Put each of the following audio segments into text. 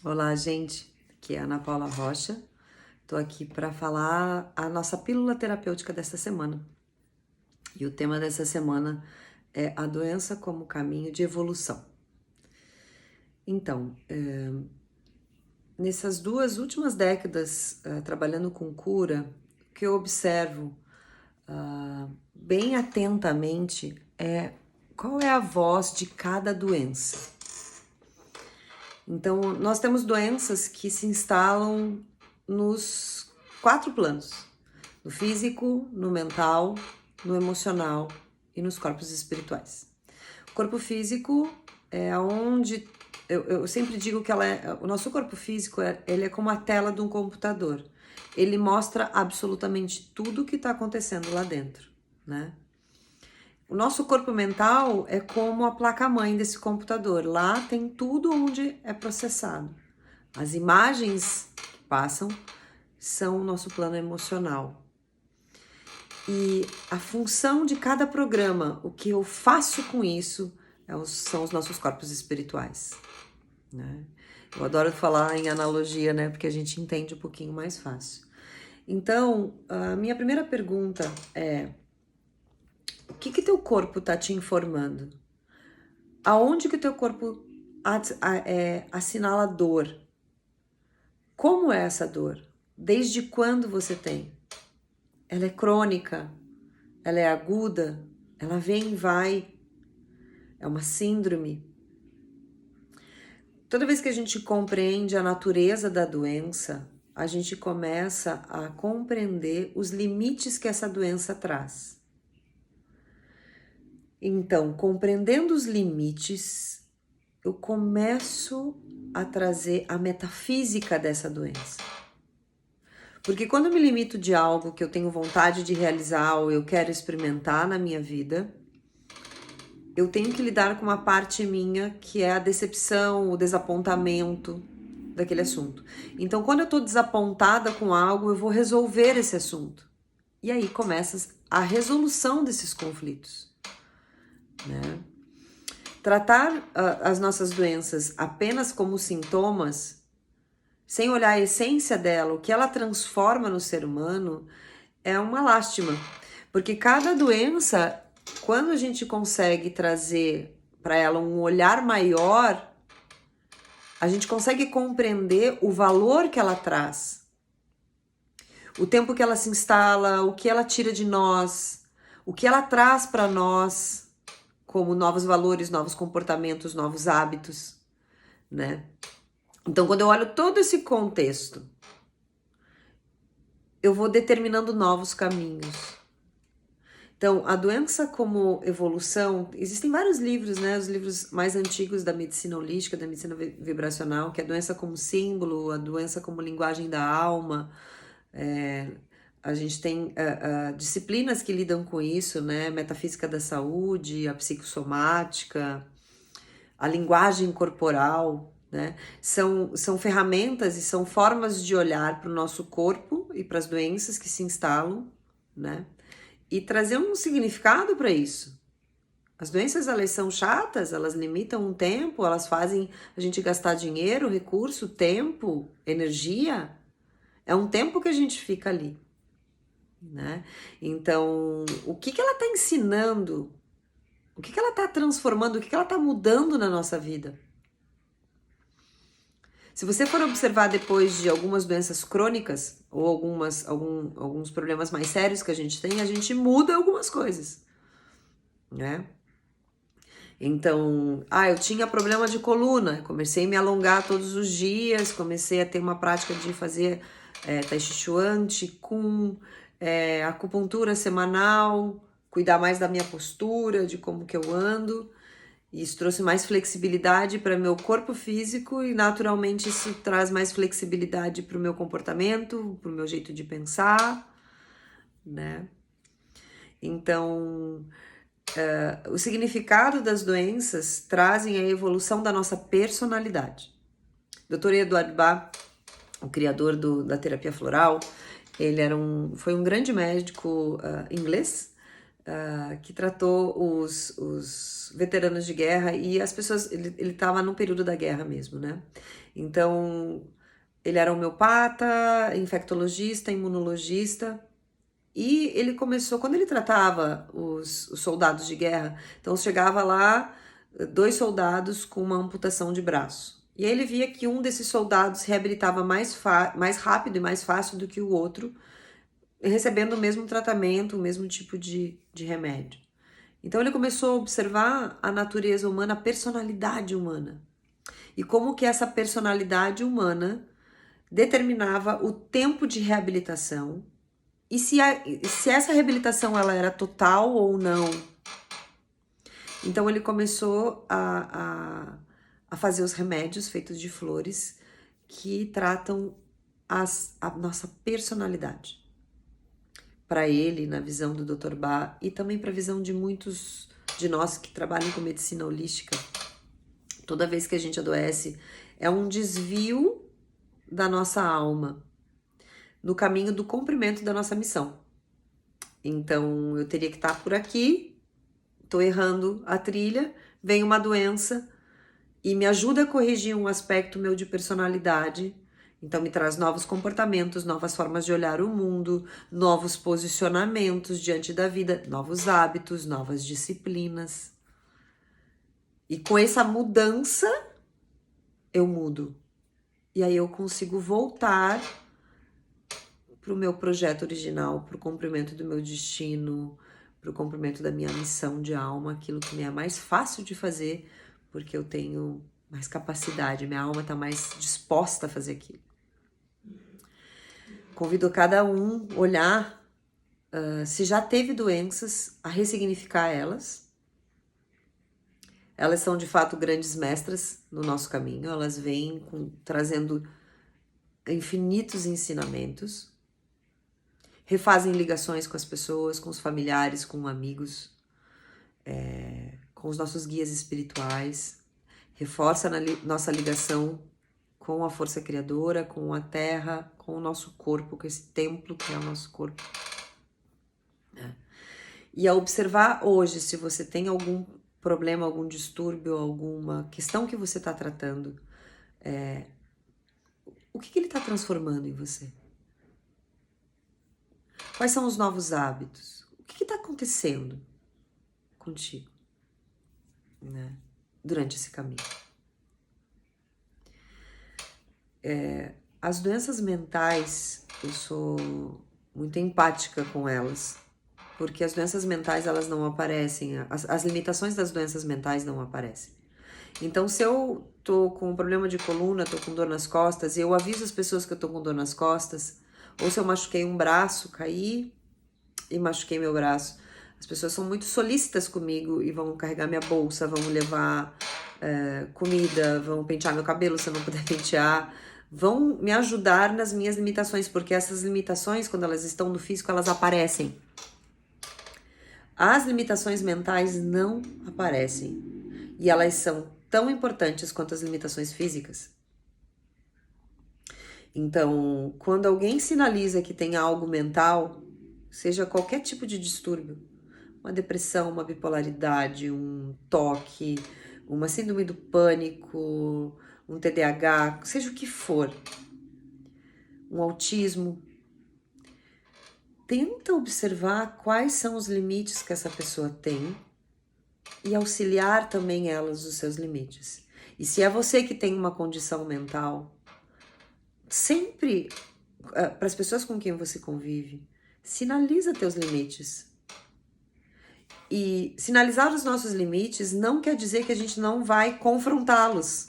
Olá, gente. Aqui é a Ana Paula Rocha. Estou aqui para falar a nossa pílula terapêutica desta semana. E o tema dessa semana é a doença como caminho de evolução. Então, nessas 2 últimas décadas trabalhando com cura, o que eu observo bem atentamente é qual é a voz de cada doença. Então, nós temos doenças que se instalam nos 4 planos: no físico, no mental, no emocional e nos corpos espirituais. O corpo físico é onde eu sempre digo que o nosso corpo físico ele é como a tela de um computador. Ele mostra absolutamente tudo o que está acontecendo lá dentro, né? O nosso corpo mental é como a placa-mãe desse computador. Lá tem tudo onde é processado. As imagens que passam são o nosso plano emocional. E a função de cada programa, o que eu faço com isso, são os nossos corpos espirituais, né? Eu adoro falar em analogia, né? Porque a gente entende um pouquinho mais fácil. Então, a minha primeira pergunta é: o que teu corpo está te informando? Aonde que o teu corpo assinala dor? Como é essa dor? Desde quando você tem? Ela é crônica? Ela é aguda? Ela vem e vai? É uma síndrome? Toda vez que a gente compreende a natureza da doença, a gente começa a compreender os limites que essa doença traz. Então, compreendendo os limites, eu começo a trazer a metafísica dessa doença. Porque quando eu me limito de algo que eu tenho vontade de realizar ou eu quero experimentar na minha vida, eu tenho que lidar com uma parte minha que é a decepção, o desapontamento daquele assunto. Então, quando eu tô desapontada com algo, eu vou resolver esse assunto. E aí começa a resolução desses conflitos, né? Tratar as nossas doenças apenas como sintomas, sem olhar a essência dela, o que ela transforma no ser humano, é uma lástima. Porque cada doença, quando a gente consegue trazer para ela um olhar maior, a gente consegue compreender o valor que ela traz, o tempo que ela se instala, o que ela tira de nós, o que ela traz para nós, como novos valores, novos comportamentos, novos hábitos, né? Então, quando eu olho todo esse contexto, eu vou determinando novos caminhos. Então, a doença como evolução, existem vários livros, né? Os livros mais antigos da medicina holística, da medicina vibracional, que é a doença como símbolo, a doença como linguagem da alma. A gente tem disciplinas que lidam com isso, né? Metafísica da saúde, a psicossomática, a linguagem corporal, né? São ferramentas e são formas de olhar para o nosso corpo e para as doenças que se instalam, né? E trazer um significado para isso. As doenças, elas são chatas, elas limitam um tempo, elas fazem a gente gastar dinheiro, recurso, tempo, energia. É um tempo que a gente fica ali, né? Então, o que ela está ensinando? O que ela está transformando? O que ela está mudando na nossa vida? Se você for observar depois de algumas doenças crônicas ou alguns problemas mais sérios que a gente muda algumas coisas, né? Então, eu tinha problema de coluna, comecei a me alongar todos os dias, comecei a ter uma prática de fazer Tai Chi Chuan, Qigong, acupuntura semanal, cuidar mais da minha postura, de como que eu ando. Isso trouxe mais flexibilidade para meu corpo físico e naturalmente isso traz mais flexibilidade para o meu comportamento, para o meu jeito de pensar, né? Então, o significado das doenças trazem a evolução da nossa personalidade. Dr. Eduardo Bach, o criador da terapia floral, ele foi um grande médico inglês, que tratou os veteranos de guerra e as pessoas. Ele estava num período da guerra mesmo, né? Então, ele era homeopata, infectologista, imunologista. E ele começou, quando ele tratava os soldados de guerra, então chegava lá 2 soldados com uma amputação de braço. E aí ele via que um desses soldados se reabilitava mais rápido e mais fácil do que o outro, recebendo o mesmo tratamento, o mesmo tipo de remédio. Então ele começou a observar a natureza humana, a personalidade humana. E como que essa personalidade humana determinava o tempo de reabilitação e se essa reabilitação ela era total ou não. Então ele começou a fazer os remédios feitos de flores que tratam a nossa personalidade. Para ele, na visão do Dr. Bach, e também para a visão de muitos de nós que trabalham com medicina holística, toda vez que a gente adoece, é um desvio da nossa alma no caminho do cumprimento da nossa missão. Então, eu teria que estar por aqui, tô errando a trilha, vem uma doença e me ajuda a corrigir um aspecto meu de personalidade. Então, me traz novos comportamentos, novas formas de olhar o mundo, novos posicionamentos diante da vida, novos hábitos, novas disciplinas. E com essa mudança, eu mudo. E aí eu consigo voltar para o meu projeto original, para o cumprimento do meu destino, para o cumprimento da minha missão de alma, aquilo que me é mais fácil de fazer, porque eu tenho mais capacidade, minha alma está mais disposta a fazer aquilo. Convido cada um a olhar se já teve doenças, a ressignificar elas. Elas são de fato grandes mestras no nosso caminho, elas vêm trazendo infinitos ensinamentos. Refazem ligações com as pessoas, com os familiares, com amigos, com os nossos guias espirituais. Reforça nossa ligação com a força criadora, com a terra, com o nosso corpo, com esse templo que é o nosso corpo. E a observar hoje se você tem algum problema, algum distúrbio, alguma questão que você está tratando, o que ele está transformando em você? Quais são os novos hábitos? O que está acontecendo contigo, né, durante esse caminho? As doenças mentais, eu sou muito empática com elas, porque as doenças mentais elas não aparecem, as limitações das doenças mentais não aparecem. Então, se eu tô com um problema de coluna, tô com dor nas costas, e eu aviso as pessoas que eu tô com dor nas costas, ou se eu machuquei um braço, caí e machuquei meu braço, as pessoas são muito solícitas comigo e vão carregar minha bolsa, vão levar comida, vão pentear meu cabelo se eu não puder pentear, vão me ajudar nas minhas limitações, porque essas limitações, quando elas estão no físico, elas aparecem. As limitações mentais não aparecem. E elas são tão importantes quanto as limitações físicas. Então, quando alguém sinaliza que tem algo mental, seja qualquer tipo de distúrbio, uma depressão, uma bipolaridade, um toque, uma síndrome do pânico, um TDAH, seja o que for, um autismo, tenta observar quais são os limites que essa pessoa tem e auxiliar também elas os seus limites. E se é você que tem uma condição mental, sempre, para as pessoas com quem você convive, sinaliza teus limites. E sinalizar os nossos limites não quer dizer que a gente não vai confrontá-los.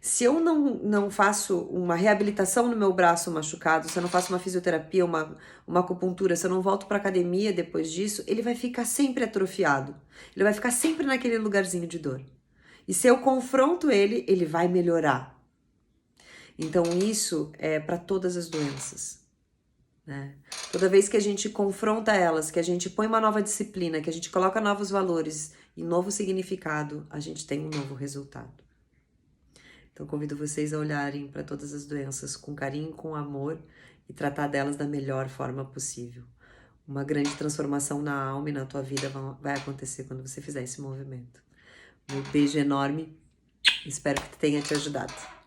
Se eu não faço uma reabilitação no meu braço machucado, se eu não faço uma fisioterapia, uma acupuntura, se eu não volto para academia depois disso, ele vai ficar sempre atrofiado. Ele vai ficar sempre naquele lugarzinho de dor. E se eu confronto ele, ele vai melhorar. Então isso é para todas as doenças, né? Toda vez que a gente confronta elas, que a gente põe uma nova disciplina, que a gente coloca novos valores e novo significado, a gente tem um novo resultado. Então, convido vocês a olharem para todas as doenças com carinho, com amor e tratar delas da melhor forma possível. Uma grande transformação na alma e na tua vida vai acontecer quando você fizer esse movimento. Um beijo enorme, espero que tenha te ajudado.